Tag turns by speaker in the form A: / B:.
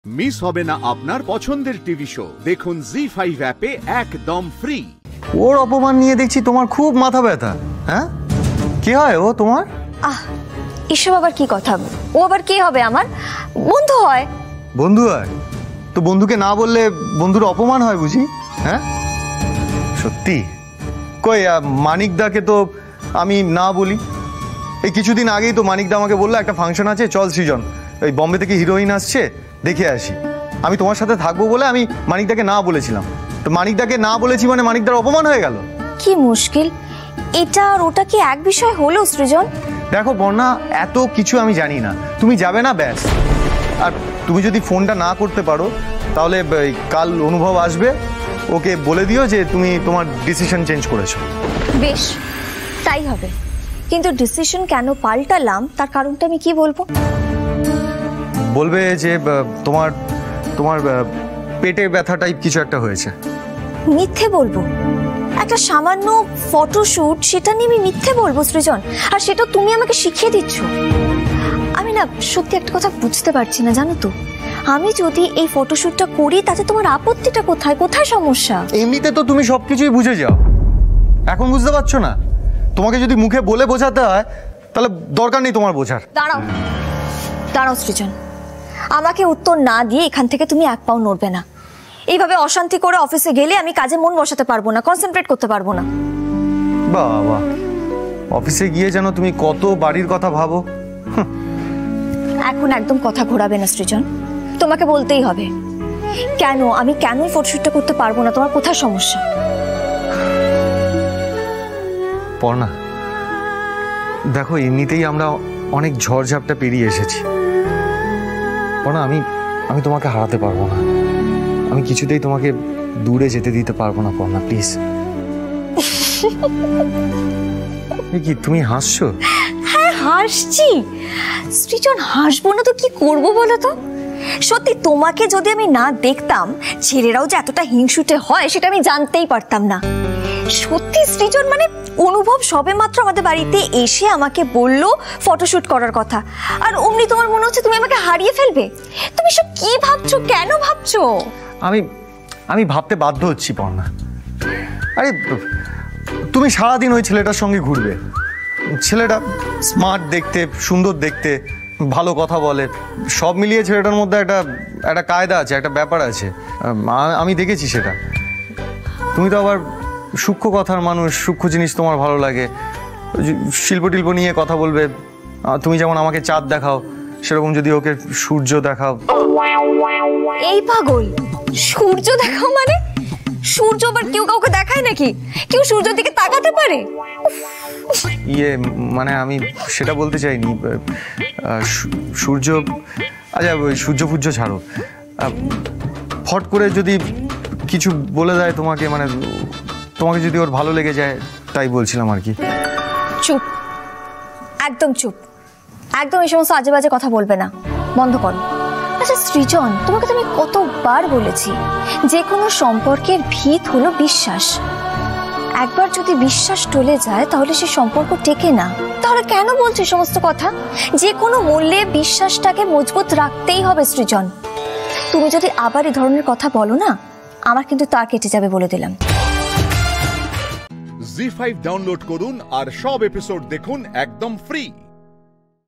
A: Miss হবে না আপনার পছন্দের টিভি শো। দেখুন জি5 অ্যাপে একদম ফ্রি।
B: ওর অপমান নিয়ে দেখছি তোমার খুব মাথা ব্যথা। হ্যাঁ, কি হয় ও তোমার?
C: এসব আবার কি কথা? ও আবার কি হবে? আমার বন্ধু হয়।
B: বন্ধু হয় তো বন্ধুকে না বললে বন্ধুর অপমান হয় বুঝি? হ্যাঁ সত্যি? কই মানিকদাকে তো আমি না বলি। এই কিছুদিন আগেই তো মানিকদা আমাকে বললো একটা ফাংশন আছে, চল সৃজন, ওই বম্বে থেকে হিরোইন আসছে, দেখে আসি। আমি তোমার সাথে থাকবো বলে আমি মানিকদাকে না বলেছিলাম, তো মানিকদাকে না বলেছি মানে মানিকদার অপমান হয়ে গেল।
C: কি মুশকিল, এটা আর ওটা কি এক বিষয় হলো সৃজন?
B: দেখো বর্ণা, এত কিছু আমি জানি না, তুমি যাবে না ব্যাস। আর তুমি যদি ফোনটা না করতে পারো তাহলে কাল অনুভব আসবে, ওকে বলে দিও যে তুমি তোমার ডিসিশন চেঞ্জ করেছো।
C: বেশ, তাই হবে। কিন্তু ডিসিশন কেন পাল্টালাম তার কারণটা আমি কি বলবো?
B: বলবে যে তোমার তোমার পেটে ব্যথা টাইপ কিছু একটা হয়েছে।
C: মিথ্যে বলবো? একটা সামান্য ফটোশুট, সেটা নিয়ে আমি মিথ্যে বলবো সৃজন? আর সেটা তুমি আমাকে শিখিয়ে দিচ্ছ? আমি না সত্যি একটা কথা বুঝতে পারছি না, জানো তো, আমি যদি এই ফটোশুটটা করি তাতে তোমার আপত্তিটা কোথায়? কোথায় সমস্যা?
B: এমনিতে তো তুমি সবকিছুই বুঝে যাও, এখন বুঝতে পারছো না? তোমাকে যদি মুখে বলে বোঝাতে হয় তাহলে দরকার নেই তোমার বোঝার।
C: দাঁড়াও দাঁড়াও সৃজন, আমাকে উত্তর না দিয়ে এখান থেকে তুমি এক পাও নড়বে না। এইভাবে অশান্তি করে অফিসে গেলে আমি কাজে মন বসাতে পারবো না, কনসেন্ট্রেট করতে পারবো না।
B: বাবা, অফিসে গিয়ে যেন তুমি কত বাড়ির কথা ভাবো।
C: এখন একদম কথা ঘোরাবে না সৃজন, তোমাকে বলতেই হবে কেন আমি কেনই ফটোশুটটা করতে পারবো না, তোমার কোথায় সমস্যা?
B: পর্ণা দেখো, এমনিতেই আমরা অনেক ঝড়ঝাপটা পেরিয়ে এসেছি। পর্ণা, আমি তোমাকে হারাতে পারবো না, আমি কিছুতেই তোমাকে দূরে যেতে দিতে পারবো না। পর্ণা প্লিজ। কি তুমি হাসছো?
C: হ্যাঁ হাসছি সৃজন, হাসবো না তো কি করবো বলো তো? সত্যি তোমাকে যদি আমি না দেখতাম ছেলেরাও যে এতটা হিংসুটে হয় সেটা আমি জানতেই পারতাম না। সত্যি সৃজন, মানে অনুভব সবেমাত্র আমাদের বাড়িতে এসে আমাকে বললো ফটোশুট করার কথা, আর অমনি তোমার মনে হচ্ছে তুমি আমাকে হারিয়ে ফেলবে। তুমি সব কি ভাবছো, কেন ভাবছো?
B: আমি ভাবতে বাধ্য হচ্ছি পর্ণা। আরে তুমি সারাদিন ওই ছেলেটার সঙ্গে ঘুরবে, ছেলেটা স্মার্ট দেখতে, সুন্দর দেখতে, ভালো কথা বলে, সব মিলিয়ে ছেলেটার মধ্যে একটা কায়দা আছে, একটা ব্যাপার আছে, আমি দেখেছি সেটা। তুমি তো আবার সূক্ষ্ম কথার মানুষ, সূক্ষ্ম জিনিস তোমার ভালো লাগে, শিল্প টিল্প নিয়ে কথা বলবে। তুমি যেমন আমাকে চাঁদ দেখাও, সেরকম যদি ওকে সূর্য দেখাও।
C: এই পাগল, সূর্য দেখাও মানে? সূর্য আবার কেউ কাউকে দেখায় নাকি? কেউ সূর্যের দিকে তাকাতে পারে?
B: মানে আমি সেটা বলতে চাইনি। সূর্য, আচ্ছা ওই সূর্য পূজ্য ছাড়ো, ফট করে যদি কিছু বলে দেয় তোমাকে, মানে তোমাকে যদি ওর ভালো লেগে যায়, তাই বলছিলাম আর কি।
C: চুপ, একদম চুপ, একদম এই সমস্ত আজে বাজে কথা বলবে না, বন্ধ করো। আচ্ছা সৃজন, তোমাকে তো আমি কতবার বলেছি যে কোনো সম্পর্কের ভিত হলো বিশ্বাস। একবার যদি বিশ্বাস টলে যায় তাহলে সে সম্পর্ক টেকে না। তাহলে কেন বলছো এই সমস্ত কথা? যে কোনো মূল্যে বিশ্বাসটাকে মজবুত রাখতেই হবে সৃজন। তুমি যদি আবার এই ধরনের কথা বলো না, আমার কিন্তু তা কেটে যাবে বলে দিলাম।
A: জি5 ডাউনলোড করুন আর সব এপিসোড দেখুন একদম ফ্রি।